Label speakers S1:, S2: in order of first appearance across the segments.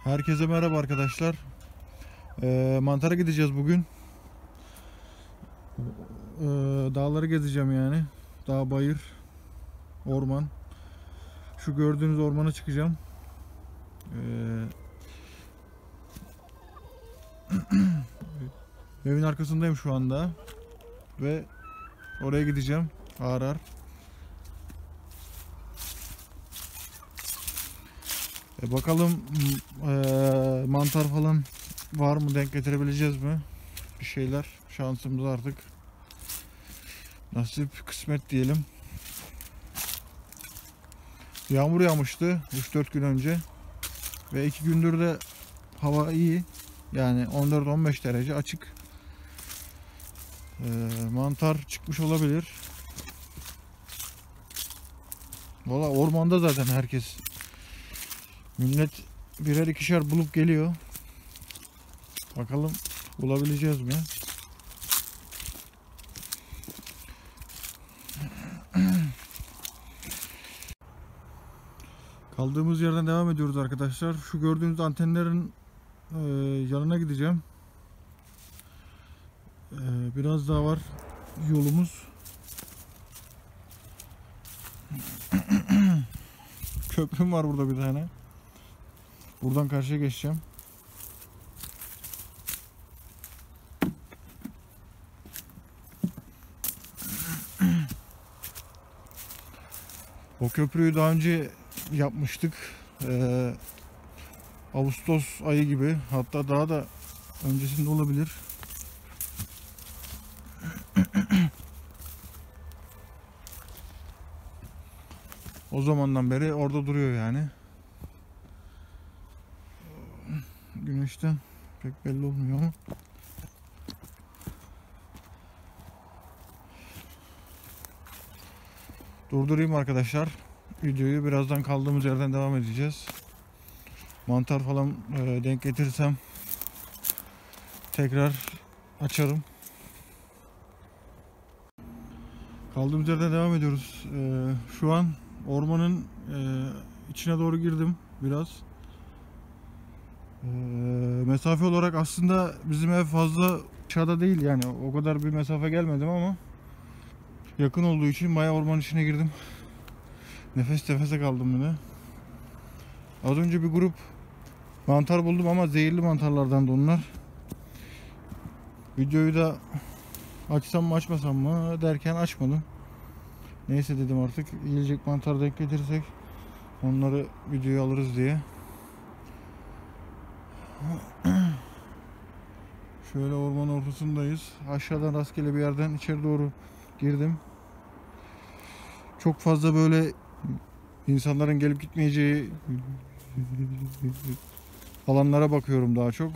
S1: Herkese merhaba arkadaşlar. Mantara gideceğiz bugün. Dağları gezeceğim yani. Dağ, bayır, orman. Şu gördüğünüz ormana çıkacağım. Evin arkasındayım şu anda. Ve oraya gideceğim. Ağır ağır. Bakalım mantar falan var mı? Denk getirebileceğiz mi? Bir şeyler. Şansımız artık. Nasip kısmet diyelim. Yağmur yağmıştı 3-4 gün önce. Ve 2 gündür de hava iyi. Yani 14-15 derece açık. Mantar çıkmış olabilir. Valla ormanda zaten herkes. Millet birer ikişer bulup geliyor. Bakalım bulabileceğiz mi? Kaldığımız yerden devam ediyoruz arkadaşlar. Şu gördüğünüz antenlerin yanına gideceğim. Biraz daha var yolumuz. Köprüm var burada bir tane. Buradan karşıya geçeceğim. O köprüyü daha önce yapmıştık. Ağustos ayı gibi, hatta daha da öncesinde olabilir. O zamandan beri orada duruyor yani. Güneşten pek belli olmuyor ama. Durdurayım arkadaşlar. Videoyu birazdan kaldığımız yerden devam edeceğiz. Mantar falan denk getirirsem tekrar açarım. Kaldığımız yerden devam ediyoruz. Şu an ormanın içine doğru girdim biraz. Mesafe olarak aslında bizim ev fazla aşağıda değil, yani o kadar bir mesafe gelmedim ama yakın olduğu için bayağı ormanın içine girdim. Nefes nefese kaldım yine. Az önce bir grup mantar buldum ama zehirli mantarlardan da onlar. Videoyu da açsam mı açmasam mı derken açmadım. Neyse dedim, artık yiyecek mantar denk getirirsek onları videoya alırız diye. Şöyle ormanın ortasındayız. Aşağıdan rastgele bir yerden içeri doğru girdim. Çok fazla böyle insanların gelip gitmeyeceği alanlara bakıyorum daha çok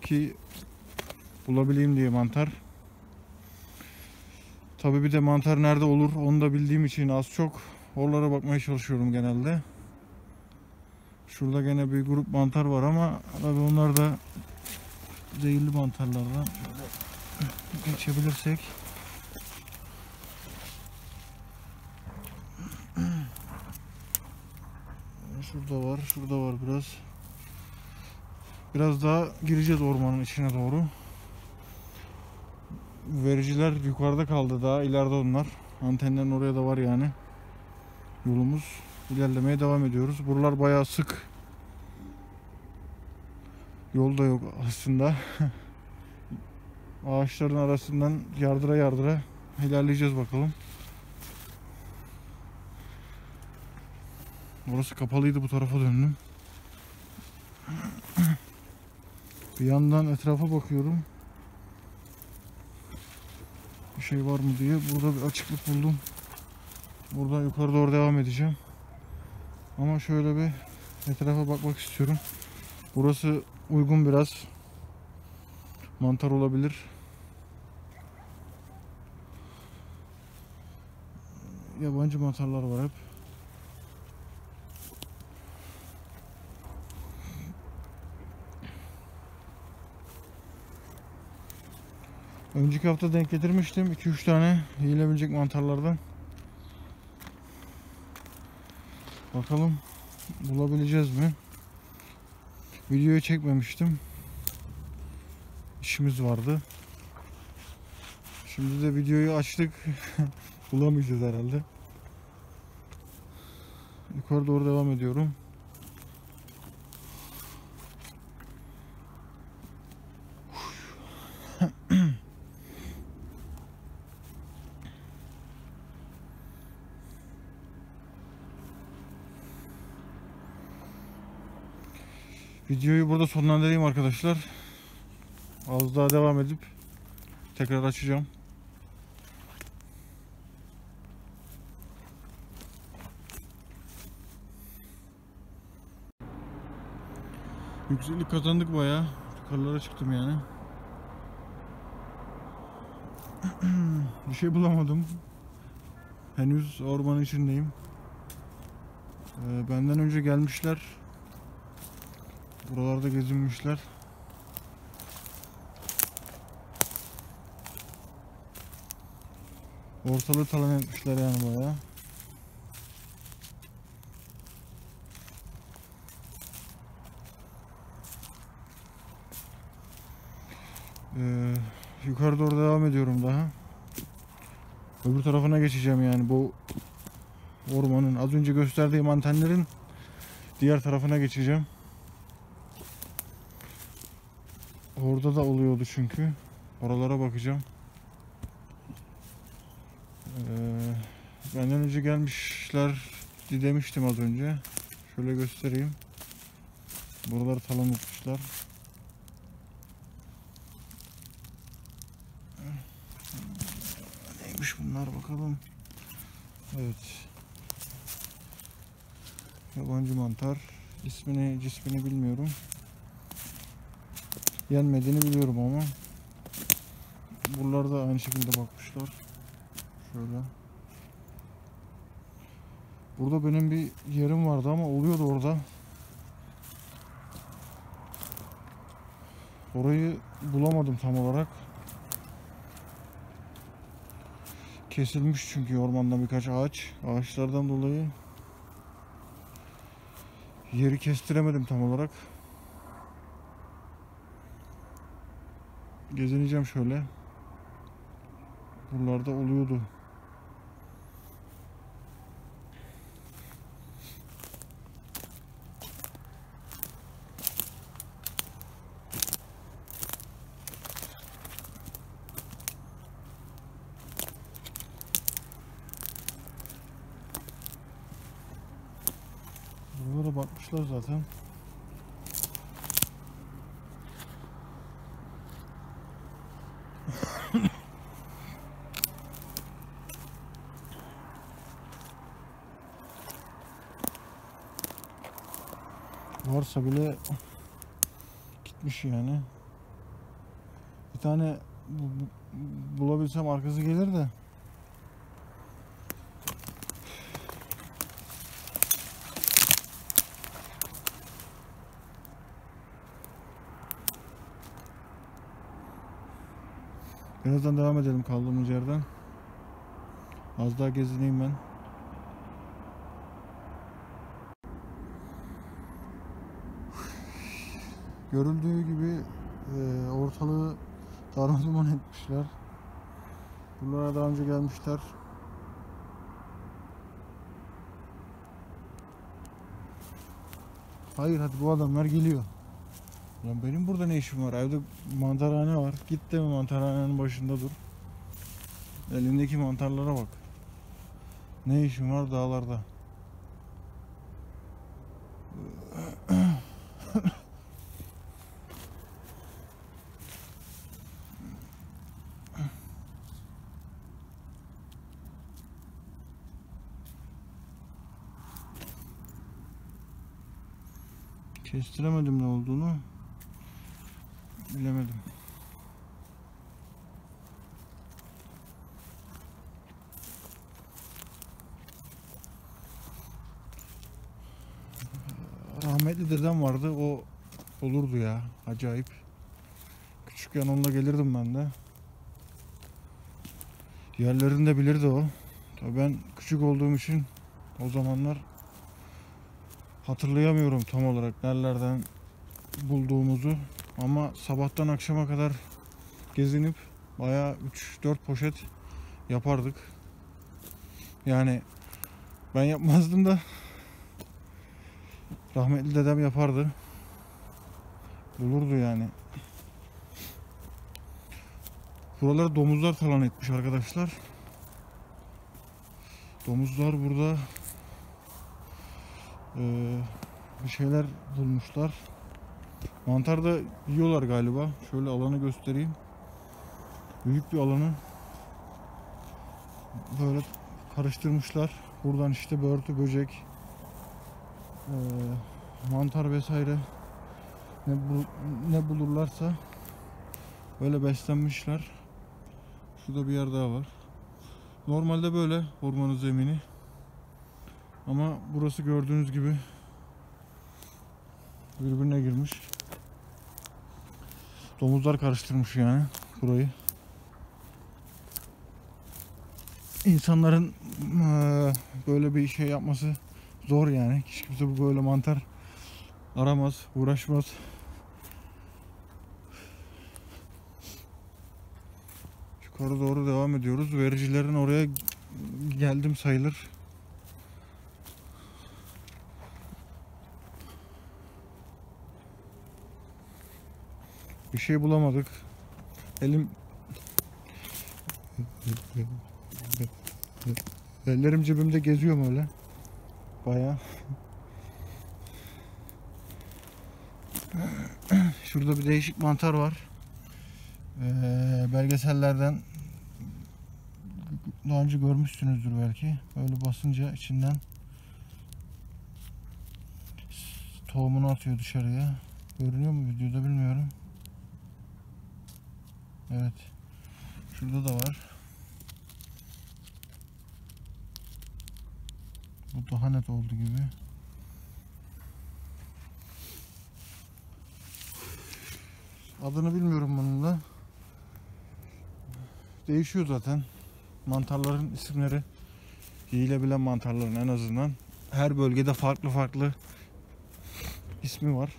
S1: ki bulabileyim diye mantar. Tabii bir de mantar nerede olur onu da bildiğim için az çok oralara bakmaya çalışıyorum genelde. Şurada gene bir grup mantar var ama tabii onlar da zehirli mantarlardan. Şöyle geçebilirsek. Şurada var, şurada var biraz. Biraz daha gireceğiz ormanın içine doğru. Vericiler yukarıda kaldı, daha ileride onlar. Antenlerin oraya da var yani. Yolumuz, ilerlemeye devam ediyoruz. Buralar bayağı sık. Yol da yok aslında. Ağaçların arasından yardıra yardıra ilerleyeceğiz bakalım. Orası kapalıydı, bu tarafa döndüm. Bir yandan etrafa bakıyorum. Bir şey var mı diye. Burada bir açıklık buldum. Buradan yukarı doğru devam edeceğim. Ama şöyle bir etrafa bakmak istiyorum. Burası uygun biraz. Mantar olabilir. Yabancı mantarlar var hep. Önceki hafta denk getirmiştim 2-3 tane yiyilebilecek mantarlardan. Bakalım bulabileceğiz mi? Videoyu çekmemiştim. İşimiz vardı. Şimdi de videoyu açtık. Bulamayacağız herhalde. Yukarı doğru devam ediyorum. Videoyu burada sonlandırayım arkadaşlar. Az daha devam edip tekrar açacağım. Yükseklik kazandık bayağı. Yukarılara çıktım yani. Bir şey bulamadım. Henüz ormanın içindeyim. Benden önce gelmişler. Buralarda gezinmişler. Ortalığı talan etmişler yani bayağı. Yukarı doğru devam ediyorum daha. Öbür tarafına geçeceğim yani bu ormanın az önce gösterdiğim antenlerin diğer tarafına geçeceğim. Orada da oluyordu çünkü. Oralara bakacağım. Benden önce gelmişler demiştim az önce. Şöyle göstereyim. Buraları talan etmişler. Neymiş bunlar bakalım. Evet. Yabancı mantar. İsmini, cismini bilmiyorum. Yenmediğini biliyorum ama. Buralarda aynı şekilde bakmışlar. Şöyle. Burada benim bir yerim vardı ama oluyordu orada. Orayı bulamadım tam olarak. Kesilmiş çünkü ormanda birkaç ağaç. Ağaçlardan dolayı yeri kestiremedim tam olarak. Gezineceğim şöyle. Buralarda oluyordu. Buralara bakmışlar zaten. Varsa bile gitmiş yani. Bir tane bulabilsem arkası gelir de. Birazdan devam edelim kaldığımız yerden. Az daha gezineyim ben. Görüldüğü gibi ortalığı darmaduman etmişler. Buralara daha önce gelmişler. Hayır hadi bu adamlar geliyor. Lan benim burada ne işim var? Evde mantarhane var. Git de mantarhanenin başında dur. Elindeki mantarlara bak. Ne işim var dağlarda? Kestiremedim ne olduğunu. Bilemedim. Rahmetli dedem vardı. O olurdu ya. Acayip. Küçükken onunla gelirdim ben de. Yerlerini de bilirdi o. Tabii ben küçük olduğum için o zamanlar hatırlayamıyorum tam olarak nerelerden bulduğumuzu, ama sabahtan akşama kadar gezinip bayağı 3-4 poşet yapardık. Yani ben yapmazdım da rahmetli dedem yapardı. Bulurdu yani. Buraları domuzlar talan etmiş arkadaşlar. Domuzlar burada bir şeyler bulmuşlar. Mantar da yiyorlar galiba. Şöyle alanı göstereyim. Büyük bir alanı böyle karıştırmışlar. Buradan işte börtü, böcek, mantar vesaire ne bulurlarsa böyle beslenmişler. Şurada bir yer daha var. Normalde böyle ormanın zemini. Ama burası gördüğünüz gibi birbirine girmiş. Domuzlar karıştırmış yani burayı. İnsanların böyle bir şey yapması zor yani. Hiç kimse bu böyle mantar aramaz, uğraşmaz. Yukarı doğru devam ediyoruz. Vericilerin oraya geldim sayılır. Bir şey bulamadık. Ellerim cebimde geziyorum öyle. Bayağı. Şurada bir değişik mantar var. Belgesellerden daha önce görmüşsünüzdür belki. Böyle basınca içinden tohumunu atıyor dışarıya. Görünüyor mu videoda bilmiyorum. Evet. Şurada da var. Bu daha net oldu gibi. Adını bilmiyorum bunun da. Değişiyor zaten. Mantarların isimleri. Yiyilebilen mantarların en azından. Her bölgede farklı farklı ismi var.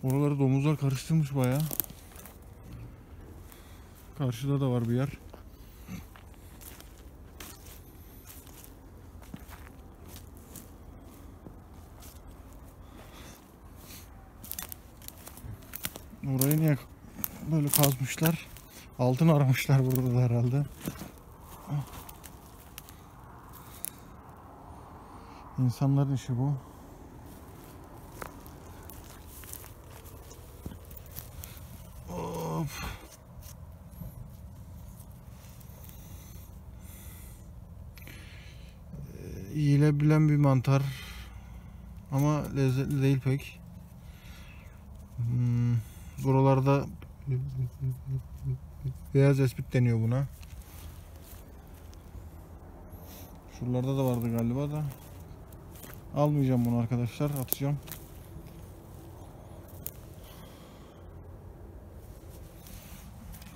S1: Oraları domuzlar karıştırmış bayağı. Karşıda da var bir yer. Orayı niye böyle kazmışlar? Altın aramışlar burada da herhalde. İnsanların işi bu. Of. Yiyilebilen bir mantar ama lezzetli değil pek. Buralarda beyaz espit deniyor buna. Şuralarda da vardı galiba da. Almayacağım bunu arkadaşlar, atacağım.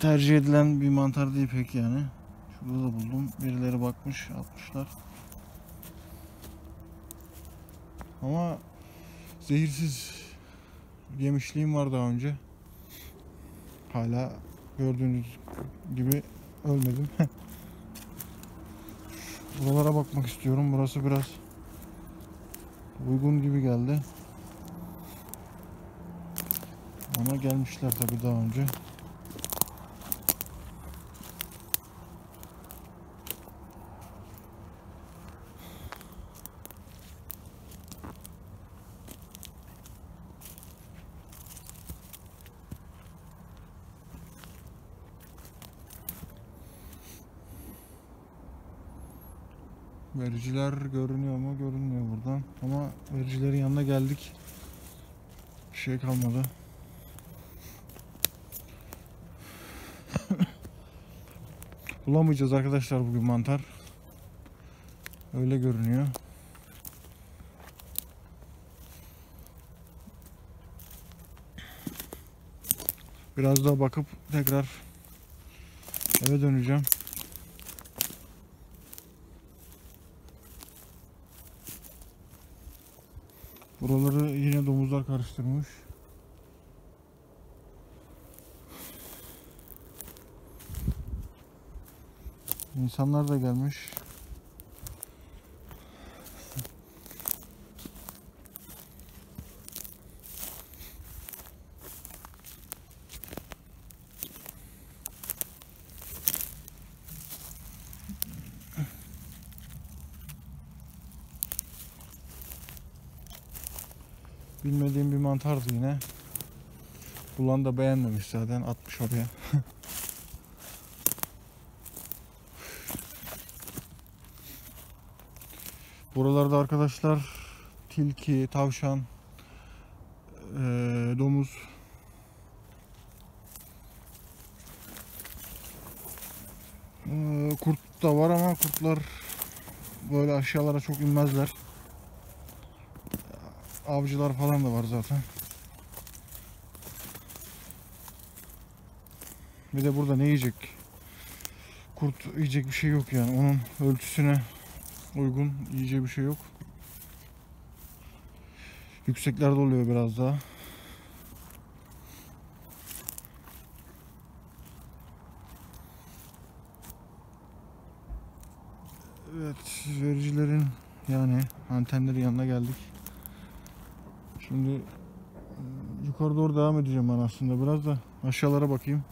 S1: Tercih edilen bir mantar değil pek yani. Şurada da buldum. Birileri bakmış, atmışlar. Ama zehirsiz yemişliğim var daha önce. Hala gördüğünüz gibi ölmedim. Buralara bakmak istiyorum. Burası biraz uygun gibi geldi. Ama gelmişler tabii daha önce. Vericiler görünüyor mu? Görünmüyor buradan. Ama vericilerin yanına geldik. Bir şey kalmadı. Bulamayacağız arkadaşlar bugün mantar. Öyle görünüyor. Biraz daha bakıp tekrar eve döneceğim. Buraları yine domuzlar karıştırmış. İnsanlar da gelmiş. Bilmediğim bir mantardı yine. Bulan da beğenmemiş zaten, atmış oraya. Buralarda arkadaşlar tilki, tavşan, domuz, kurt da var ama kurtlar böyle aşağılara çok inmezler. Avcılar falan da var zaten. Bir de burada ne yiyecek? Kurt yiyecek bir şey yok yani. Onun ölçüsüne uygun yiyecek bir şey yok. Yükseklerde oluyor biraz daha. Evet, vericilerin yani antenlerin yanına geldik. Şimdi yukarı doğru devam edeceğim ben aslında. Biraz da aşağılara bakayım.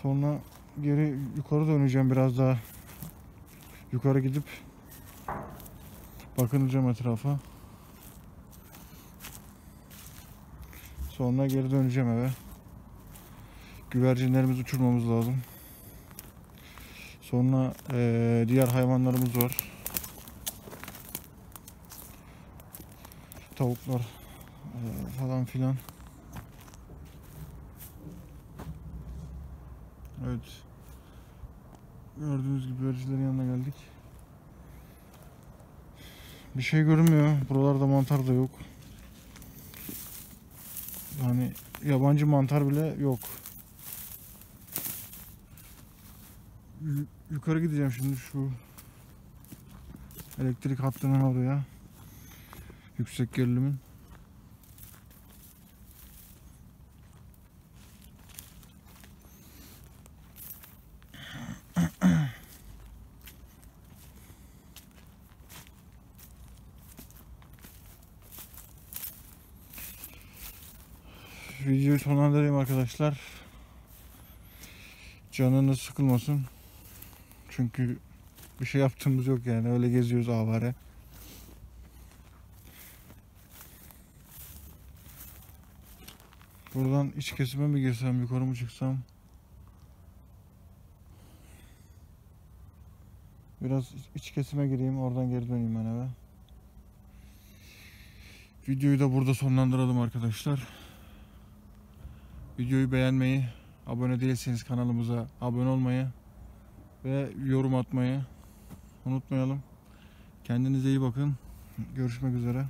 S1: Sonra geri yukarı döneceğim, biraz daha yukarı gidip bakınacağım etrafa. Sonra geri döneceğim eve. Güvercinlerimizi uçurmamız lazım. Sonra diğer hayvanlarımız var. Tavuklar falan filan. Evet. Gördüğünüz gibi güvercinlerin yanına geldik. Bir şey görünmüyor. Buralarda mantar da yok. Yani yabancı mantar bile yok. Yukarı gideceğim şimdi, şu elektrik hattının oraya. Yüksek gerilimin. Videoyu sonlandırayım arkadaşlar. Canınız sıkılmasın. Çünkü bir şey yaptığımız yok yani. Öyle geziyoruz avare. Buradan iç kesime mi girsem, yukarı mı çıksam? Biraz iç kesime gireyim, oradan geri döneyim ben eve. Videoyu da burada sonlandıralım arkadaşlar. Videoyu beğenmeyi, abone değilseniz kanalımıza abone olmayı ve yorum atmayı unutmayalım. Kendinize iyi bakın. Görüşmek üzere.